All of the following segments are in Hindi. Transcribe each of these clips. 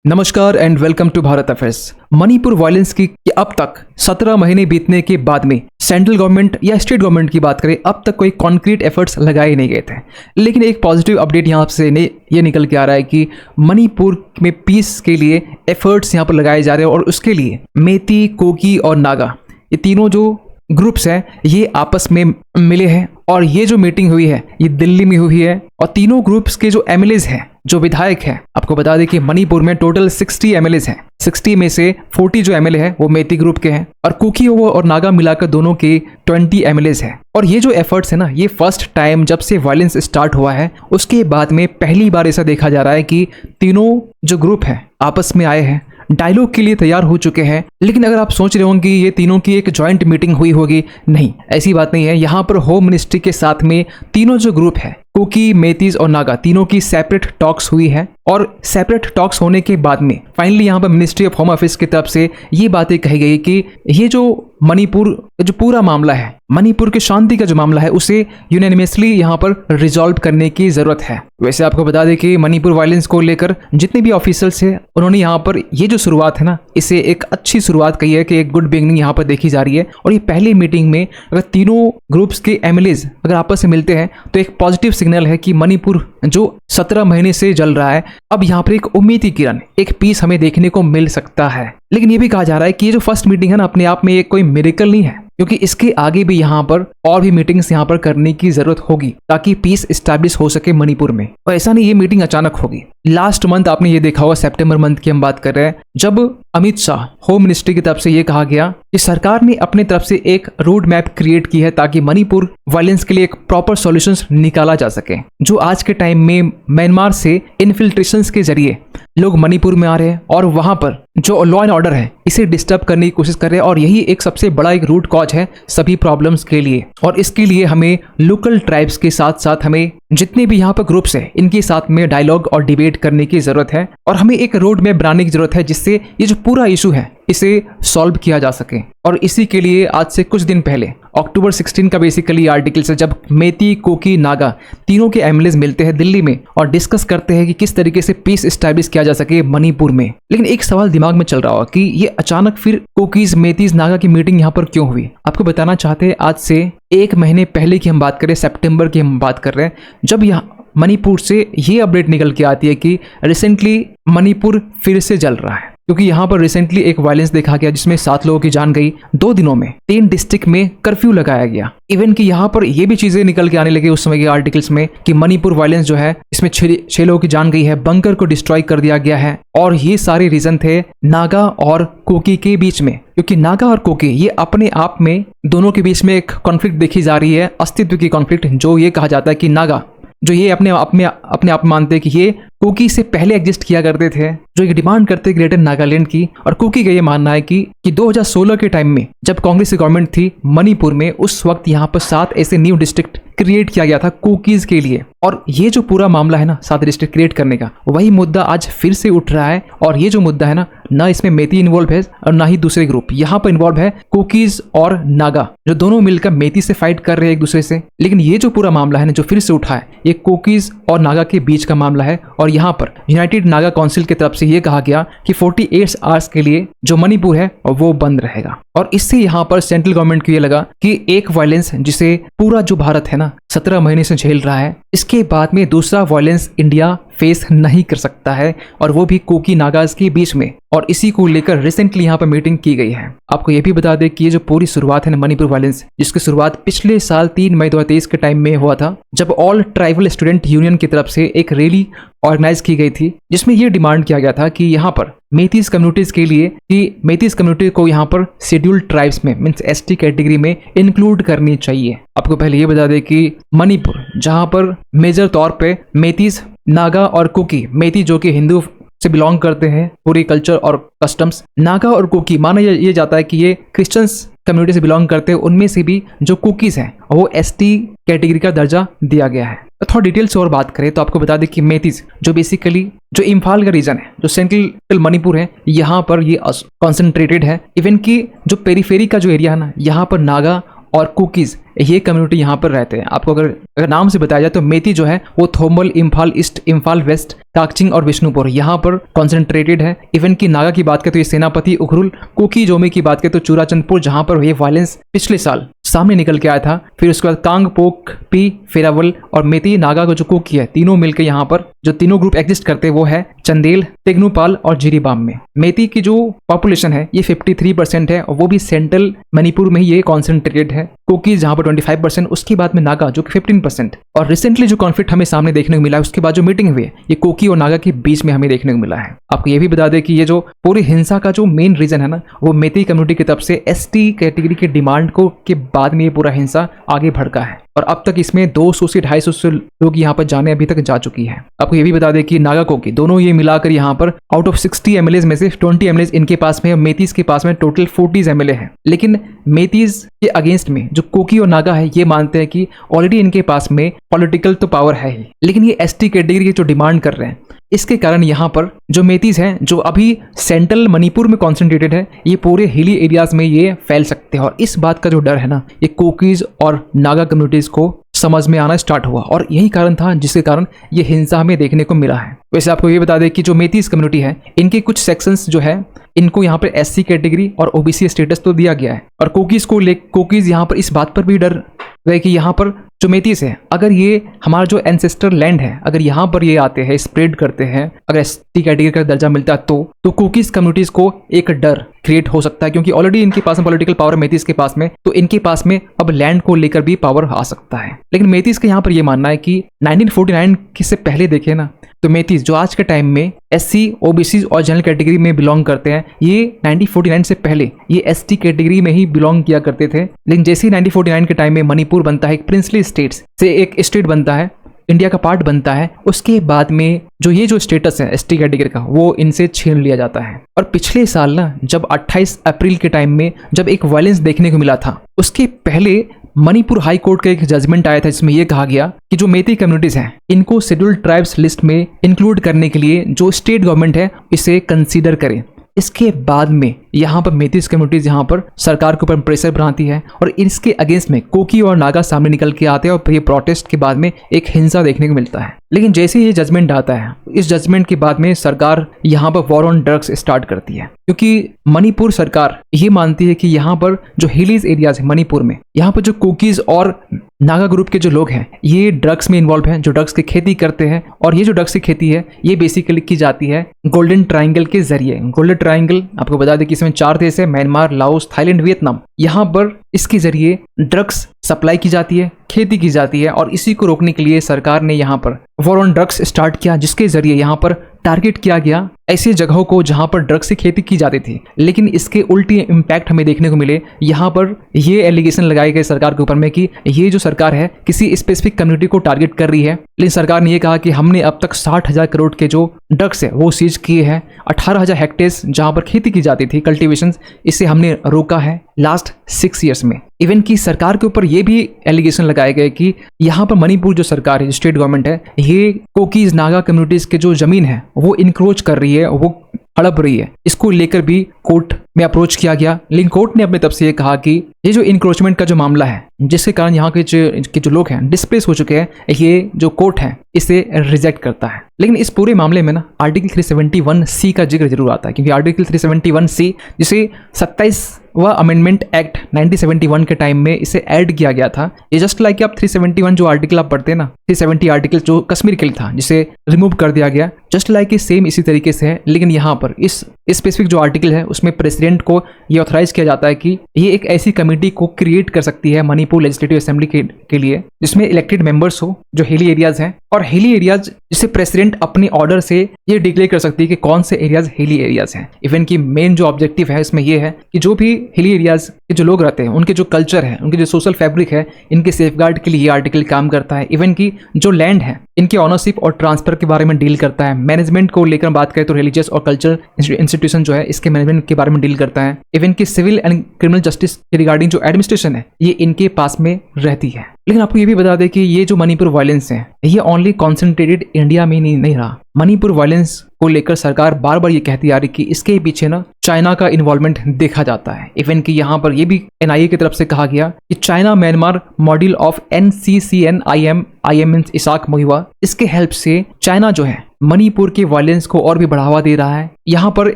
नमस्कार and welcome to Bharat affairs. Manipur violence की अब तक 17 महीने बीतने के बाद में सेंट्रल गवर्नमेंट या स्टेट गवर्नमेंट की बात करें, अब तक कोई कॉन्क्रीट एफर्ट्स लगाए नहीं गए थे। लेकिन एक पॉजिटिव अपडेट यहाँ से ये निकल के आ रहा है कि मणिपुर में पीस के लिए एफर्ट्स यहाँ पर लगाए जा रहे हैं और उसके लिए मेती, कोकी और नागा, ये तीनों जो ग्रुप्स हैं ये आपस में मिले हैं और ये जो मीटिंग हुई है ये दिल्ली में हुई है। और तीनों ग्रुप्स के जो एमएलएज हैं, जो विधायक हैं, आपको बता दें कि मणिपुर में टोटल 60 एमएलएज हैं। 60 में से 40 जो एमएलए हैं वो मेती ग्रुप के हैं और कुकी और नागा मिलाकर दोनों के 20 एमएलएज हैं। और ये जो एफर्ट्स है ना, ये फर्स्ट टाइम जब से वायलेंस स्टार्ट हुआ है उसके बाद में पहली बार ऐसा देखा जा रहा है कि तीनों जो ग्रुप हैं आपस में आए हैं, डायलॉग के लिए तैयार हो चुके हैं। लेकिन अगर आप सोच रहे होंगे कि ये तीनों की एक जॉइंट मीटिंग हुई होगी, नहीं, ऐसी बात नहीं है। यहाँ पर होम मिनिस्ट्री के साथ में तीनों जो ग्रुप है, कुकी, मेतीज और नागा, तीनों की सेपरेट टॉक्स हुई है। और सेपरेट टॉक्स होने के बाद में फाइनली यहाँ पर मिनिस्ट्री ऑफ होम अफेयर्स की तरफ से ये बातें कही गई कि ये जो मणिपुर जो पूरा मामला है, मणिपुर की शांति का जो मामला है, उसे यूनानिमसली यहाँ पर रिजॉल्व करने की जरूरत है। वैसे आपको बता दें कि मणिपुर वायलेंस को लेकर जितने भी ऑफिशियल्स हैं उन्होंने यहाँ पर ये जो शुरुआत है ना, इसे एक अच्छी शुरुआत कही है कि एक गुड बिगिनिंग यहाँ पर देखी जा रही है। और ये पहली मीटिंग में अगर तीनों ग्रुप्स के एमएलएज अगर आपस में मिलते हैं तो एक पॉजिटिव सिग्नल है कि मणिपुर जो 17 महीने से जल रहा है, अब यहाँ पर एक उम्मीद की किरण, एक पीस हमें देखने को मिल सकता है। लेकिन ये भी कहा जा रहा है कि ये जो फर्स्ट मीटिंग है ना, अपने आप में ये कोई मिरेकल नहीं है, क्योंकि इसके आगे भी यहाँ पर और भी मीटिंग्स यहाँ पर करने की जरूरत होगी ताकि पीस एस्टैब्लिश हो सके मणिपुर में। और ऐसा नहीं ये मीटिंग अचानक होगी। लास्ट मंथ आपने ये देखा होगा, सितंबर मंथ की हम बात कर रहे हैं, जब अमित शाह होम मिनिस्ट्री की तरफ से ये कहा गया कि सरकार ने अपने तरफ से एक रोड मैप क्रिएट की है ताकि मणिपुर वायलेंस के लिए एक प्रॉपर सॉल्यूशंस निकाला जा सके। जो आज के टाइम में म्यांमार से इन्फिल्ट्रेशंस के जरिए लोग मणिपुर में आ रहे हैं और वहां पर जो लॉ एंड ऑर्डर है इसे डिस्टर्ब करने की कोशिश कर रहे हैं। और यही एक सबसे बड़ा एक रूट कॉज है सभी प्रॉब्लम्स के लिए। और इसके लिए हमें लोकल ट्राइब्स के साथ साथ हमें जितने भी यहाँ पर ग्रुप्स हैं इनके साथ में डायलॉग और डिबेट करने की जरूरत है। और हमें एक रोड मैप बनाने की जरूरत है जिससे ये जो पूरा इशू है इसे सॉल्व किया जा सके। और इसी के लिए आज से कुछ दिन पहले अक्टूबर 16 का बेसिकली आर्टिकल है, जब मेती, कोकी, नागा तीनों के एमएलएज मिलते हैं दिल्ली में और डिस्कस करते हैं कि किस तरीके से पीस एस्टैब्लिश किया जा सके मणिपुर में। लेकिन एक सवाल दिमाग में चल रहा होगा कि ये अचानक फिर कोकीज, मेतीज, नागा की मीटिंग यहाँ पर क्यों हुई। आपको बताना चाहते हैं, आज से 1 महीने पहले की हम बात करें, सितंबर की हम बात कर रहे हैं, जब यहाँ मणिपुर से ये अपडेट निकल के आती है कि रिसेंटली मणिपुर फिर से जल रहा है। क्योंकि यहाँ पर रिसेंटली एक वायलेंस देखा गया जिसमें 7 लोगों की जान गई। 2 दिनों में 3 डिस्ट्रिक्ट में कर्फ्यू लगाया गया। इवन कि यहाँ पर ये भी चीजें निकल के आने लगी उस समय के आर्टिकल्स में कि मणिपुर वायलेंस जो है इसमें 6 लोगों की जान गई है, बंकर को डिस्ट्रॉय कर दिया गया है। और ये सारे रीजन थे नागा और कोकी के बीच में, क्योंकि नागा और कोकी ये अपने आप में दोनों के बीच में एक कॉन्फ्लिक्ट देखी जा रही है, अस्तित्व की कॉन्फ्लिक्ट। जो ये कहा जाता है कि नागा जो ये अपने आप मानते हैं कि ये कुकी से पहले एग्जिस्ट किया करते थे, जो ये डिमांड करते ग्रेटर नागालैंड की। और कुकी का ये मानना है कि 2016 के टाइम में जब कांग्रेस की गवर्नमेंट थी मणिपुर में, उस वक्त यहाँ पर 7 ऐसे न्यू डिस्ट्रिक्ट क्रिएट किया गया था कुकीज के लिए। और ये जो पूरा मामला है ना 7 डिस्ट्रिक्ट क्रिएट करने का, वही मुद्दा आज फिर से उठ रहा है। और ये जो मुद्दा है ना इसमें मेती इन्वॉल्व है और ना ही दूसरे ग्रुप। यहाँ पर इन्वॉल्व है कुकीज और नागा, जो दोनों मिलकर मेती से फाइट कर रहे हैं एक दूसरे से। लेकिन ये जो पूरा मामला है ना जो फिर से उठा है, ये कुकीज और नागा के बीच का मामला है। और यहाँ पर यूनाइटेड नागा काउंसिल की तरफ से ये कहा गया कि 48 आवर्स के लिए जो मणिपुर है वो बंद रहेगा। और इससे यहाँ पर सेंट्रल गवर्नमेंट को ये लगा कि एक वायलेंस जिसे पूरा जो भारत है ना 17 महीने से झेल रहा है, इसके बाद में दूसरा वायलेंस इंडिया फेस नहीं कर सकता है, और वो भी कोकी नागाज के बीच में। और इसी को लेकर रिसेंटली यहाँ पर मीटिंग की गई है। आपको ये भी बता दें कि ये जो पूरी शुरुआत है ना मणिपुर वायलेंस, जिसकी शुरुआत पिछले साल 3 मई 2023 के टाइम में हुआ था, जब ऑल ट्राइबल स्टूडेंट यूनियन की तरफ से एक रैली ऑर्गेनाइज की गई थी, जिसमें ये डिमांड किया गया था कि यहाँ पर मेतीस कम्युनिटीज के लिए कि मेतीस कम्युनिटी को यहाँ पर शेड्यूल्ड ट्राइब्स में मींस एसटी कैटेगरी में इंक्लूड करनी चाहिए। आपको पहले ये बता दें कि मणिपुर जहाँ पर मेजर तौर पे मेतीस, नागा और कुकी, मेती जो कि हिंदू से बिलोंग करते हैं, पूरी कल्चर और कस्टम्स, नागा और कुकी माना ये जाता है कि ये क्रिश्चियंस कम्युनिटी से बिलोंग करते हैं। उनमें से भी जो कुकीज हैं वो एसटी कैटेगरी का दर्जा दिया गया है। थोड़ा डिटेल से और बात करें तो आपको बता दें कि मेतीज जो बेसिकली जो इम्फाल का रीजन है, जो सेंट्रल मणिपुर है, यहाँ पर ये कॉन्सेंट्रेटेड है। इवन कि जो पेरीफेरी का जो एरिया है ना, यहाँ पर नागा और कुकीज ये कम्युनिटी यहाँ पर रहते हैं। आपको अगर नाम से बताया जाए तो मेती जो है वो थोमल, इम्फाल ईस्ट, इम्फाल वेस्ट, काकचिंग और विष्णुपुर यहाँ पर कॉन्सेंट्रेटेड है। इवन की नागा की बात करें तो ये सेनापति उखरुल, कुकी जोमी की बात करें तो चूराचंदपुर जहाँ पर ये वायलेंस पिछले साल सामने निकल के आया था। फिर उसके बाद कांग, पोक, पी, फेरावल और मेती नागा को जो कुकी है, तीनों मिलकर यहाँ पर जो तीनों ग्रुप एग्जिस्ट करते हैं वो है चंदेल, तेगनुपाल और जिरीबाम में। मेती की जो पॉपुलेशन है ये 53% है और वो भी सेंट्रल मणिपुर में ही ये कॉन्सेंट्रेटेड है। कुकी जहाँ पर 25%, उसके बाद में नागा जो कि 15%। और रिसेंटली जो कॉन्फ्लिक्ट हमें सामने देखने को मिला है उसके बाद जो मीटिंग हुई है ये कुकी और नागा के बीच में हमें देखने को मिला है। आपको ये भी बता दें कि ये जो पूरी हिंसा का जो मेन रीजन है ना वो मेती कम्युनिटी की तरफ से एसटी कैटेगरी के डिमांड को के बाद में ये पूरा हिंसा आगे भड़का है और अब तक इसमें 200 से 250 लोग यहाँ पर जाने अभी तक जा चुकी है। आपको ये भी बता दें कि नागा कोकी दोनों ये मिलाकर यहाँ पर आउट ऑफ 60 एमएलए में से 20 एमएलए इनके पास में है, मेतीज के पास में टोटल 40 एमएलए है। लेकिन मेतीज के अगेंस्ट में जो कोकी और नागा है ये मानते हैं कि ऑलरेडी इनके पास में पॉलिटिकल तो पावर है ही, लेकिन ये एसटी कैटेगरी की जो डिमांड कर रहे हैं इसके कारण यहाँ पर जो मेतीज हैं जो अभी सेंट्रल मणिपुर में कॉन्सेंट्रेटेड है ये पूरे हिली एरियाज में ये फैल सकते हैं। और इस बात का जो डर है ना ये कोकीज और नागा कम्युनिटीज को समझ में आना स्टार्ट हुआ और यही कारण था जिसके कारण ये हिंसा हमें देखने को मिला है। वैसे आपको ये बता दें कि जो मेतीज कम्युनिटी है इनके कुछ सेक्शंस जो है इनको यहाँ पर एससी कैटेगरी और ओबीसी स्टेटस तो दिया गया है और कोकीज यहाँ पर इस बात पर भी डर रहे कि यहाँ पर जो मेतीस है अगर ये हमारा जो एंसेस्टर लैंड है अगर यहाँ पर ये आते हैं स्प्रेड करते हैं, अगर एसटी कैटेगरी का दर्जा मिलता है तो कुकीज कम्युनिटीज को एक डर क्रिएट हो सकता है क्योंकि ऑलरेडी इनके पास में पॉलिटिकल पावर है मेतीस के पास में, तो इनके पास में अब लैंड को लेकर भी पावर आ सकता है। लेकिन मेतीस का यहाँ पर ये मानना है कि 1949 से पहले देखे ना तो मेतीस जो आज के टाइम में एससी, ओबीसी और जनरल कैटेगरी में बिलोंग करते हैं ये 1949 से पहले ये एसटी कैटेगरी में ही बिलोंग किया करते थे। लेकिन जैसे ही 1949 के टाइम में मणिपुर बनता है, एक प्रिंसली स्टेट्स से एक स्टेट बनता है, इंडिया का पार्ट बनता है, उसके बाद में जो स्टेटस है एसटी कैटेगरी का वो इनसे छीन लिया जाता है। और पिछले साल ना जब 28 अप्रैल के टाइम में जब एक वायलेंस देखने को मिला था उसके पहले मणिपुर हाई कोर्ट का एक जजमेंट आया था जिसमें यह कहा गया कि जो मेती कम्युनिटीज हैं इनको शेड्यूल्ड ट्राइब्स लिस्ट में इंक्लूड करने के लिए जो स्टेट गवर्नमेंट है इसे कंसीडर करे। इसके बाद में यहाँ पर मेतीस कम्युनिटीज यहाँ पर सरकार के ऊपर प्रेशर बनाती है और इसके अगेंस्ट में कोकी और नागा सामने निकल के आते हैं और ये प्रोटेस्ट के बाद में एक हिंसा देखने को मिलता है। लेकिन जैसे ही ये जजमेंट आता है इस जजमेंट के बाद में सरकार यहाँ पर वॉर ऑन ड्रग्स स्टार्ट करती है क्योंकि मणिपुर सरकार ये मानती है कि यहाँ पर जो हिलीज एरियाज है मणिपुर में यहाँ पर जो कुकीज और नागा ग्रुप के जो लोग हैं ये ड्रग्स में इन्वॉल्व हैं, जो ड्रग्स की खेती करते हैं और ये जो ड्रग्स की खेती है ये बेसिकली की जाती है गोल्डन ट्रायंगल के जरिए। गोल्डन ट्रायंगल आपको बता दें कि इसमें 4 देश है, म्यांमार, लाओस, थाईलैंड, वियतनाम। यहाँ पर इसके जरिए ड्रग्स सप्लाई की जाती है, खेती की जाती है और इसी को रोकने के लिए सरकार ने यहाँ पर वॉर ऑन ड्रग्स स्टार्ट किया जिसके जरिए यहाँ पर टारगेट किया गया ऐसी जगहों को जहां पर ड्रग्स की खेती की जाती थी। लेकिन इसके उल्टी इम्पैक्ट हमें देखने को मिले। यहाँ पर ये एलिगेशन लगाए गए सरकार के ऊपर में कि ये जो सरकार है किसी स्पेसिफिक कम्युनिटी को टारगेट कर रही है। लेकिन सरकार ने ये कहा कि हमने अब तक 60,000 करोड़ के जो ड्रग्स है वो सीज किए हैं। 18,000 हेक्टेयर्स जहां पर खेती की जाती थी कल्टीवेशन, इसे हमने रोका है लास्ट 6 ईयर्स में। इवन की सरकार के ऊपर ये भी एलिगेशन लगाए गए कि यहाँ पर मणिपुर जो सरकार है, स्टेट गवर्नमेंट है, ये कोकीज नागा कम्युनिटीज के जो जमीन है वो इनक्रोच कर रही है, वो हड़प रही है। इसको लेकर भी कोर्ट में अप्रोच किया गया। लेकिन कोर्ट ने अपने तरफ से ये कहा कि ये जो इनक्रोचमेंट का जो मामला है जिसके कारण यहाँ के जो लोग हैं डिस्प्लेस हो चुके हैं, ये जो कोर्ट है इसे रिजेक्ट करता है। लेकिन इस पूरे मामले में ना आर्टिकल 371C का जिक्र जरूर आता है क्योंकि आर्टिकल 371C जिसे 27वां अमेंडमेंट एक्ट 1971 के टाइम में इसे ऐड किया गया था। ये जस्ट लाइक आप 371 जो आर्टिकल आप पढ़ते हैं ना, 370 आर्टिकल जो कश्मीर के लिए था जिसे रिमूव कर दिया गया, जस्ट लाइक सेम इसी तरीके से है। लेकिन यहाँ पर इस स्पेसिफिक जो आर्टिकल है उसमें प्रेसिडेंट को ये ऑथराइज किया जाता है कि ये एक ऐसी कमेटी को क्रिएट कर सकती है मणिपुर लेजिस्लेटिव असेंबली के लिए जिसमें इलेक्टेड मेंबर्स हो जो हिली एरियाज हैं, और हिली एरियाज जिसे प्रेसिडेंट अपने ऑर्डर से ये डिक्लेयर कर सकती है कि कौन से एरियाज हिली एरियाज हैं। इवन की मेन जो ऑब्जेक्टिव है इसमें यह है कि जो भी हिली एरियाज के जो लोग रहते हैं उनके जो कल्चर है, उनके जो सोशल फैब्रिक है, इनके सेफगार्ड के लिए ये आर्टिकल काम करता है। इवन की जो लैंड है इनके ऑनरशिप और ट्रांसफर के बारे में डील करता है। मैनेजमेंट को लेकर बात करें तो रिलीजियस और कल्चरल इंस्टीट्यूशन जो है इसके मैनेजमेंट के बारे में डील करता है। इवन की सिविल एंड क्रिमिनल जस्टिस के रिगार्डिंग जो एडमिनिस्ट्रेशन है ये इनके पास में रहती है। लेकिन आपको ये भी बता दें कि ये जो मणिपुर वायलेंस है ये ओनली कॉन्सेंट्रेटेड इंडिया में नहीं रहा। मणिपुर वायलेंस को लेकर सरकार बार बार ये कहती आ रही कि इसके पीछे ना चाइना का इन्वॉल्वमेंट देखा जाता है। इवन कि यहाँ पर यह भी NIA की तरफ से कहा गया कि China Myanmar module of NCCN-IM means Isak Muivah, इसके हेल्प से चाइना जो है मणिपुर के वायलेंस को और भी बढ़ावा दे रहा है। यहाँ पर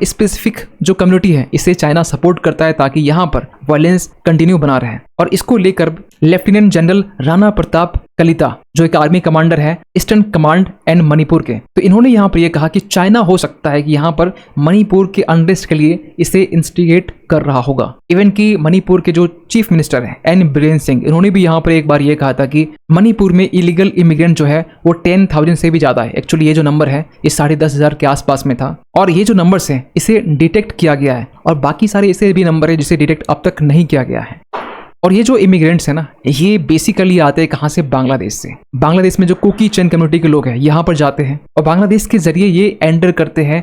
स्पेसिफिक जो कम्युनिटी है इसे चाइना सपोर्ट करता है ताकि यहाँ पर वायलेंस कंटिन्यू बना रहे। और इसको लेकर लेफ्टिनेंट जनरल राणा प्रताप कलिता जो एक आर्मी कमांडर है ईस्टर्न कमांड एंड मणिपुर के, तो इन्होंने यहाँ पर यह कहा कि चाइना हो सकता है कि यहाँ पर मणिपुर के अनरेस्ट के लिए इसे इंस्टिगेट कर रहा होगा। इवन कि मणिपुर के जो चीफ मिनिस्टर है N बीरेन सिंह, इन्होंने भी यहाँ पर एक बार ये कहा था कि मणिपुर में इलीगल इमिग्रेंट जो है वो 10,000 से भी ज्यादा है। एक्चुअली ये जो नंबर है ये 10,500 के आसपास में था, और ये जो नंबर्स है इसे डिटेक्ट किया गया है, और बाकी सारे ऐसे भी नंबर है जिसे डिटेक्ट अब तक नहीं किया गया है। और ये जो इमिग्रेंट्स है ना, ये बेसिकली आते हैं कहाँ से? बांग्लादेश से। बांग्लादेश में जो कुकी चैन कम्युनिटी के लोग हैं यहाँ पर जाते हैं और बांग्लादेश के जरिए ये एंटर करते हैं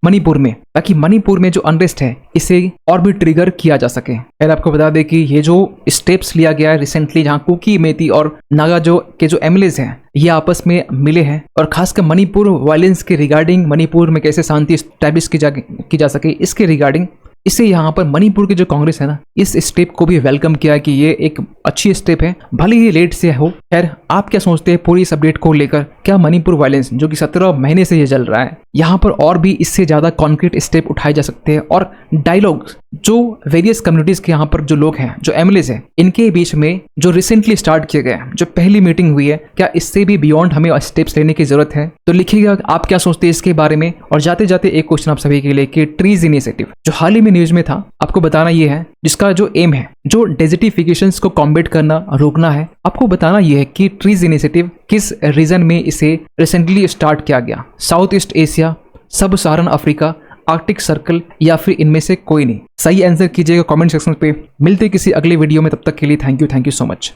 मणिपुर में, ताकि मणिपुर में जो अनरेस्ट है इसे और भी ट्रिगर किया जा सके। पहले आपको बता दें कि ये जो स्टेप्स लिया गया है रिसेंटली, जहाँ कुकी, मेती और नागा जो एमएलएज हैं ये आपस में मिले हैं, और खासकर मणिपुर वायलेंस के रिगार्डिंग, मणिपुर में कैसे शांति स्टैब्लिश की जा सके इसके रिगार्डिंग, इससे यहाँ पर मणिपुर की जो कांग्रेस है ना, इस स्टेप को भी वेलकम किया कि ये एक अच्छी स्टेप है, भले ही लेट से हो। खैर, आप क्या सोचते हैं पूरी इस अपडेट को लेकर? क्या मणिपुर वायलेंस जो कि 17 महीने से ये चल रहा है, यहाँ पर और भी इससे ज्यादा कॉन्क्रीट स्टेप उठाए जा सकते हैं? और डायलॉग जो वेरियस कम्युनिटीज के यहाँ पर जो लोग हैं, जो एमएलएज हैं, इनके बीच में जो रिसेंटली स्टार्ट किया गया, जो पहली मीटिंग हुई है, क्या इससे भी बियॉन्ड हमें स्टेप्स लेने की जरूरत है? तो लिखिएगा आप क्या सोचते हैं इसके बारे में। और जाते जाते एक क्वेश्चन आप सभी के लिए कि ट्रीज इनिशिएटिव जो हाल ही में न्यूज में था, आपको बताना ये है, जिसका जो एम है जो डेजर्टिफिकेशंस को कॉम्बेट करना, रोकना है, आपको बताना ये है कि ट्रीज इनिशिएटिव किस रीजन में इसे रिसेंटली स्टार्ट किया गया? साउथ ईस्ट एशिया, सब सहारन अफ्रीका, आर्कटिक सर्कल, या फिर इनमें से कोई नहीं? सही आंसर कीजिएगा कमेंट सेक्शन पे। मिलते किसी अगले वीडियो में, तब तक के लिए थैंक यू सो मच।